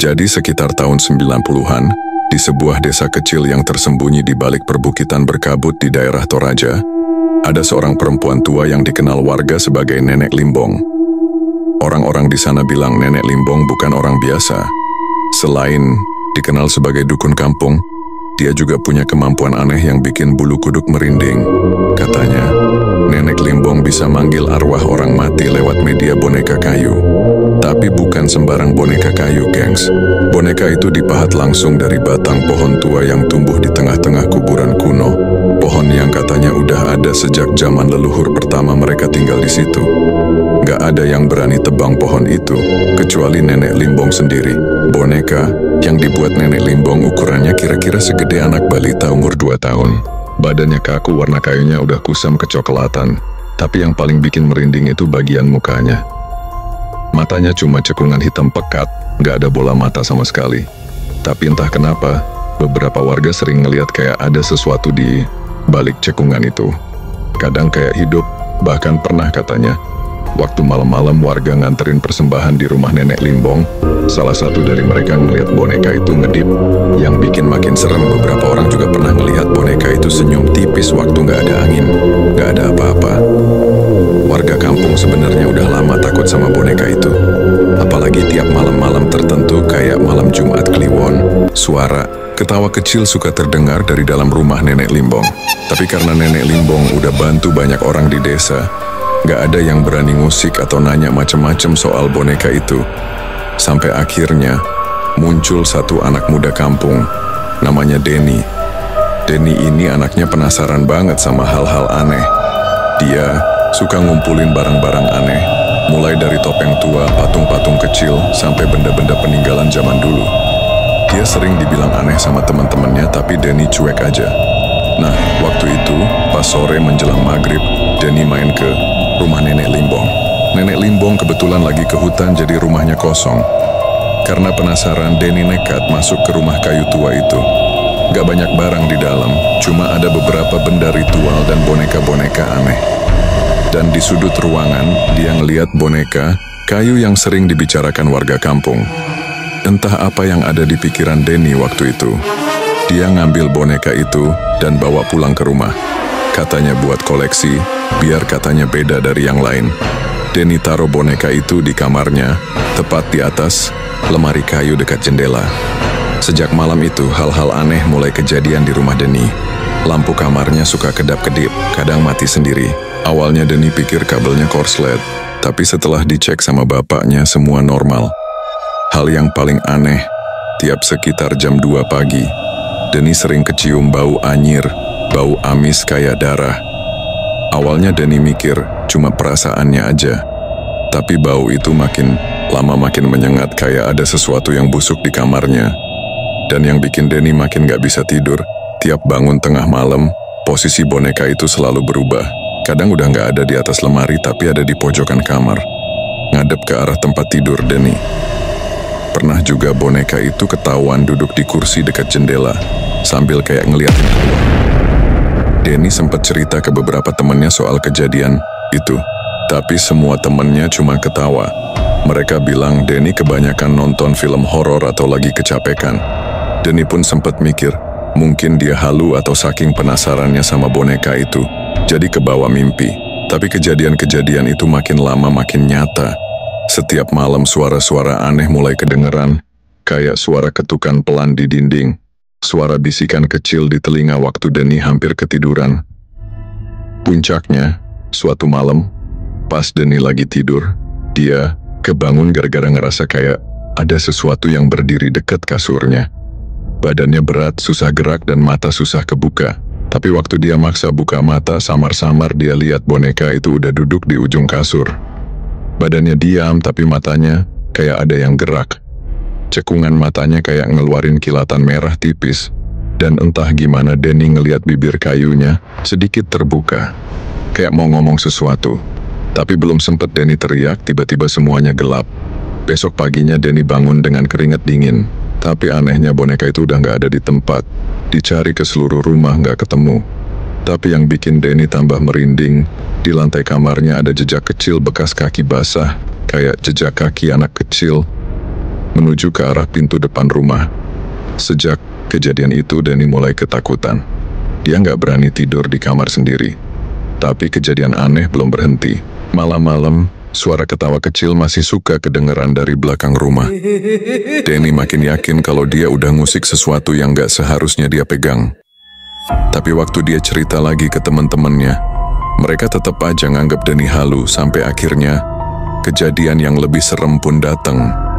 Jadi sekitar tahun 90-an, di sebuah desa kecil yang tersembunyi di balik perbukitan berkabut di daerah Toraja, ada seorang perempuan tua yang dikenal warga sebagai Nenek Limbong. Orang-orang di sana bilang Nenek Limbong bukan orang biasa. Selain dikenal sebagai dukun kampung, dia juga punya kemampuan aneh yang bikin bulu kuduk merinding. Katanya, Nenek Limbong bisa manggil arwah orang mati lewat media boneka kayu. Tapi bukan sembarang boneka kayu, gengs. Boneka itu dipahat langsung dari batang pohon tua yang tumbuh di tengah-tengah kuburan kuno. Pohon yang katanya udah ada sejak zaman leluhur pertama mereka tinggal di situ. Gak ada yang berani tebang pohon itu, kecuali Nenek Limbong sendiri. Boneka yang dibuat Nenek Limbong ukurannya kira-kira segede anak balita umur 2 tahun. Badannya kaku, warna kayunya udah kusam kecoklatan. Tapi yang paling bikin merinding itu bagian mukanya. Matanya cuma cekungan hitam pekat, gak ada bola mata sama sekali. Tapi entah kenapa, beberapa warga sering ngeliat kayak ada sesuatu di balik cekungan itu. Kadang kayak hidup, bahkan pernah katanya, waktu malam-malam warga nganterin persembahan di rumah Nenek Limbong, salah satu dari mereka ngeliat boneka itu ngedip. Yang bikin makin serem, beberapa orang juga pernah ngeliat boneka itu senyum tipis waktu gak ada angin, gak ada apa-apa. Warga kampung sebenarnya udah lama takut sama boneka itu. Apalagi tiap malam-malam tertentu kayak malam Jumat Kliwon, suara ketawa kecil suka terdengar dari dalam rumah Nenek Limbong. Tapi karena Nenek Limbong udah bantu banyak orang di desa, gak ada yang berani ngusik atau nanya macem-macem soal boneka itu. Sampai akhirnya muncul satu anak muda kampung, namanya Denny. Denny ini anaknya penasaran banget sama hal-hal aneh. Dia suka ngumpulin barang-barang aneh, mulai dari topeng tua, patung-patung kecil, sampai benda-benda peninggalan zaman dulu. Dia sering dibilang aneh sama teman-temannya, tapi Denny cuek aja. Nah, waktu itu, pas sore menjelang maghrib, Denny main ke rumah Nenek Limbong. Nenek Limbong kebetulan lagi ke hutan, jadi rumahnya kosong. Karena penasaran, Denny nekat masuk ke rumah kayu tua itu. Gak banyak barang di dalam, cuma ada beberapa benda ritual dan boneka-boneka aneh. Dan di sudut ruangan, dia ngeliat boneka kayu yang sering dibicarakan warga kampung. Entah apa yang ada di pikiran Denny waktu itu. Dia ngambil boneka itu dan bawa pulang ke rumah. Katanya buat koleksi, biar katanya beda dari yang lain. Denny taruh boneka itu di kamarnya, tepat di atas lemari kayu dekat jendela. Sejak malam itu, hal-hal aneh mulai kejadian di rumah Denny. Lampu kamarnya suka kedap-kedip, kadang mati sendiri. Awalnya Denny pikir kabelnya korslet, tapi setelah dicek sama bapaknya semua normal. Hal yang paling aneh, tiap sekitar jam 2 pagi, Denny sering kecium bau anyir, bau amis kayak darah. Awalnya Denny mikir cuma perasaannya aja, tapi bau itu makin lama makin menyengat kayak ada sesuatu yang busuk di kamarnya. Dan yang bikin Denny makin gak bisa tidur, tiap bangun tengah malam, posisi boneka itu selalu berubah. Kadang udah gak ada di atas lemari, tapi ada di pojokan kamar, ngadep ke arah tempat tidur Denny. Pernah juga boneka itu ketahuan duduk di kursi dekat jendela, sambil kayak ngeliatin keluar. Denny sempat cerita ke beberapa temannya soal kejadian itu, tapi semua temannya cuma ketawa. Mereka bilang Denny kebanyakan nonton film horor atau lagi kecapekan. Denny pun sempat mikir, mungkin dia halu atau saking penasarannya sama boneka itu, jadi kebawa mimpi. Tapi kejadian-kejadian itu makin lama makin nyata. Setiap malam suara-suara aneh mulai kedengeran, kayak suara ketukan pelan di dinding, suara bisikan kecil di telinga waktu Denny hampir ketiduran. Puncaknya, suatu malam, pas Denny lagi tidur, dia kebangun gara-gara ngerasa kayak ada sesuatu yang berdiri dekat kasurnya. Badannya berat, susah gerak, dan mata susah kebuka. Tapi waktu dia maksa buka mata, samar-samar dia lihat boneka itu udah duduk di ujung kasur. Badannya diam, tapi matanya kayak ada yang gerak. Cekungan matanya kayak ngeluarin kilatan merah tipis. Dan entah gimana Denny ngelihat bibir kayunya sedikit terbuka. Kayak mau ngomong sesuatu. Tapi belum sempet Denny teriak, tiba-tiba semuanya gelap. Besok paginya Denny bangun dengan keringat dingin. Tapi anehnya boneka itu udah gak ada di tempat. Dicari ke seluruh rumah gak ketemu. Tapi yang bikin Denny tambah merinding, di lantai kamarnya ada jejak kecil bekas kaki basah, kayak jejak kaki anak kecil. menuju ke arah pintu depan rumah. Sejak kejadian itu, Denny mulai ketakutan. Dia nggak berani tidur di kamar sendiri. Tapi kejadian aneh belum berhenti. Malam-malam, suara ketawa kecil masih suka kedengeran dari belakang rumah. Denny makin yakin kalau dia udah ngusik sesuatu yang nggak seharusnya dia pegang. Tapi waktu dia cerita lagi ke teman-temannya, mereka tetap aja nganggap Denny halu sampai akhirnya kejadian yang lebih serem pun datang.